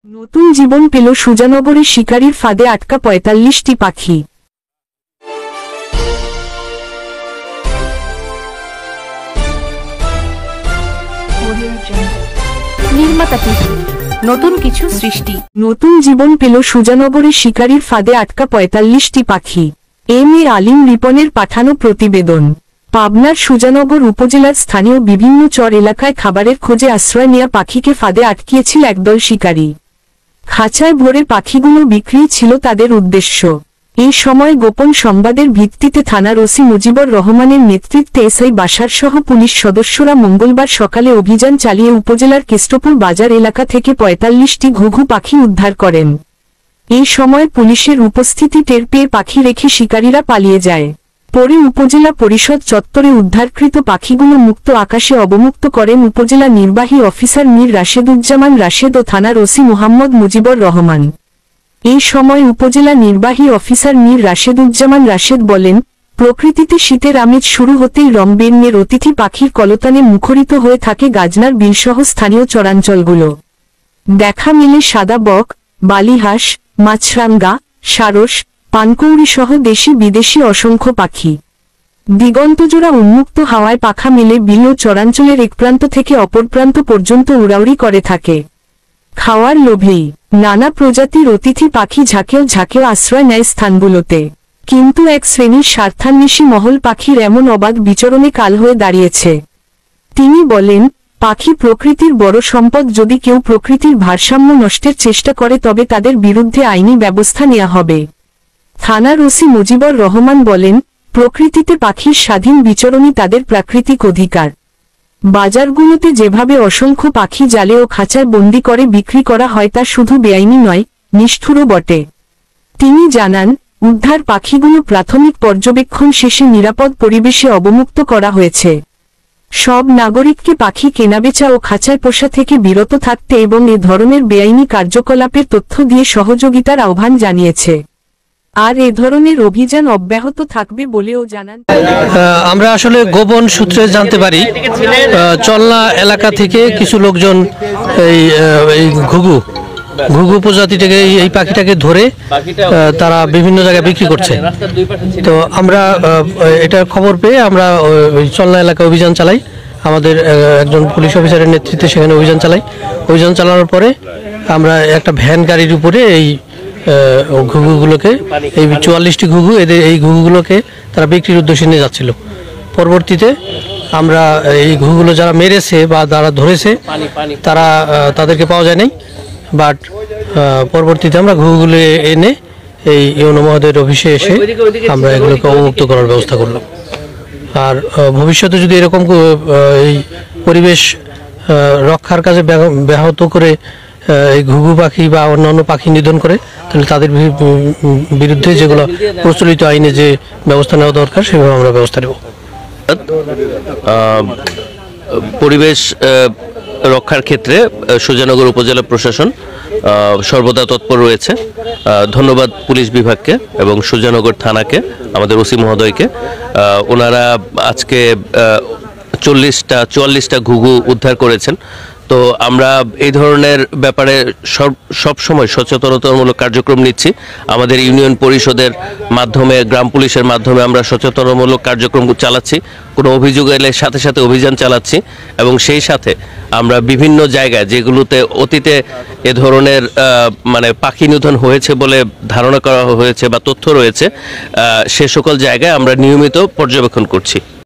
নতুন জীবন পেল সুজানগরের শিকারীর ফাঁদে আটকা ৪৫টি পাখি। নির্মাতা টিভি, নতুন কিছু সৃষ্টি। নতুন জীবন পেল সুজানগরের শিকারীর ফাঁদে আটকা ৪৫টি পাখি। এম এ আলিম রিপনের পাঠানো প্রতিবেদন। পাবনার সুজানগর উপজেলার স্থানীয় বিভিন্ন চর এলাকায় খাবারের খোঁজে আশ্রয় নেয়া পাখিকে ফাঁদে আটকিয়েছিল একদল শিকারী। খাঁচায় ভরে পাখিগুলো বিক্রি ছিল তাদের উদ্দেশ্য। এই সময় গোপন সংবাদের ভিত্তিতে থানার ওসি মুজিবুর রহমানের নেতৃত্বে এসআই বাশার সহ পুলিশ সদস্যরা মঙ্গলবার সকালে অভিযান চালিয়ে উপজেলার কেষ্টপুর বাজার এলাকা থেকে ৪৫টি ঘুঘু পাখি উদ্ধার করেন। এই সময় পুলিশের উপস্থিতি টের পেয়ে পাখি রেখে শিকারীরা পালিয়ে যায়। পরে উপজেলা পরিষদ চত্বরে উদ্ধারকৃত পাখিগুলো মুক্ত আকাশে অবমুক্ত করেন উপজেলা নির্বাহী অফিসার মীর রাশেদুজ্জামান রাশেদ ও থানার ওসি মোহাম্মদ মুজিবুর রহমান। এই সময় উপজেলা নির্বাহী অফিসার মীর রাশেদুজ্জামান রাশেদ বলেন, প্রকৃতিতে শীতের আমেজ শুরু হতেই রমবেনের অতিথি পাখির কলতানে মুখরিত হয়ে থাকে গাজনার বিলসহ স্থানীয় চরাঞ্চলগুলো। দেখা মেলে সাদা বক, বালিহাঁস, মাছরাঙা, সারস, পানকৌড়ি সহ দেশি বিদেশি অসংখ্য পাখি। দিগন্তজোড়া উন্মুক্ত হাওয়ায় পাখা মেলে বিল ও চরাঞ্চলের এক প্রান্ত থেকে অপর প্রান্ত পর্যন্ত উড়াউড়ি করে থাকে। খাওয়ার লোভেই নানা প্রজাতির অতিথি পাখি ঝাঁকেও ঝাঁকেও আশ্রয় নেয় স্থানগুলোতে। কিন্তু এক শ্রেণীর স্বার্থান্বেষী মহল পাখির এমন অবাধ বিচরণে কাল হয়ে দাঁড়িয়েছে। তিনি বলেন, পাখি প্রকৃতির বড় সম্পদ। যদি কেউ প্রকৃতির ভারসাম্য নষ্টের চেষ্টা করে তবে তাদের বিরুদ্ধে আইনি ব্যবস্থা নেওয়া হবে। থানার ওসি মুজিবুর রহমান বলেন, প্রকৃতিতে পাখির স্বাধীন বিচরণই তাদের প্রাকৃতিক অধিকার। বাজারগুলোতে যেভাবে অসংখ্য পাখি জালে ও খাঁচায় বন্দি করে বিক্রি করা হয় তা শুধু বেআইনি নয়, নিষ্ঠুরও বটে। তিনি জানান, উদ্ধার পাখিগুলো প্রাথমিক পর্যবেক্ষণ শেষে নিরাপদ পরিবেশে অবমুক্ত করা হয়েছে। সব নাগরিককে পাখি কেনাবেচা ও খাঁচায় পোষা থেকে বিরত থাকতে এবং এ ধরনের বেআইনি কার্যকলাপের তথ্য দিয়ে সহযোগিতার আহ্বান জানিয়েছে। আর এ ধরনের অভিযান অব্যাহত থাকবে বলেও জানান। আমরা আসলে গোপন সূত্রে জানতে পারি, চলনা এলাকা থেকে কিছু লোকজন এই ঘুঘু প্রজাতিটাকে এই পাখিটাকে ধরে তারা বিভিন্ন জায়গায় বিক্রি করছে। তো আমরা এটার খবর পেয়ে আমরা ওই চলনা এলাকায় অভিযান চালাই। আমাদের একজন পুলিশ অফিসারের নেতৃত্বে সেখানে অভিযান চালাই। অভিযান চালানোর পরে আমরা একটা ভ্যান গাড়ির উপরে এই ঘুঘুগুলোকে, এই ৪৪টি ঘুঘু, এই ঘুঘুগুলোকে তারা বিক্রির উদ্দেশ্যে নিয়ে যাচ্ছিল। পরবর্তীতে আমরা এই ঘুঘুগুলো যারা মেরেছে বা যারা ধরেছে তাদেরকে পাওয়া যায় নাই। বাট পরবর্তীতে আমরা ঘুঘুগুলো এনে এই ইউনো মহোদয়ের অফিসে এসে আমরা এগুলোকে অবমুক্ত করার ব্যবস্থা করলাম। আর ভবিষ্যতে যদি এরকম এই পরিবেশ রক্ষার কাজে ব্যাহত করে এই ঘুঘু পাখি বা অন্যান্য পাখি নিধন করে, তাহলে তাদের বিরুদ্ধে যেগুলো প্রচলিত আইনে যে ব্যবস্থা নেওয়া দরকার সেভাবে আমরা ব্যবস্থা নেব। পরিবেশ রক্ষার ক্ষেত্রে সুজানগর উপজেলা প্রশাসন সর্বদা তৎপর রয়েছে। ধন্যবাদ পুলিশ বিভাগকে এবং সুজানগর থানাকে, আমাদের ওসি মহোদয়কে। ওনারা আজকে 44টা ঘুঘু উদ্ধার করেছেন। তো আমরা এই ধরনের ব্যাপারে সব সময় সচেতনতামূলক কার্যক্রম নিচ্ছি। আমাদের ইউনিয়ন পরিষদের মাধ্যমে, গ্রাম পুলিশের মাধ্যমে আমরা সচেতনতামূলক কার্যক্রম চালাচ্ছি। কোনো অভিযোগ এলে সাথে সাথে অভিযান চালাচ্ছি এবং সেই সাথে আমরা বিভিন্ন জায়গায় যেগুলোতে অতীতে এ ধরনের পাখি নিধন হয়েছে বলে ধারণা করা হয়েছে বা তথ্য রয়েছে, সে সকল জায়গায় আমরা নিয়মিত পর্যবেক্ষণ করছি।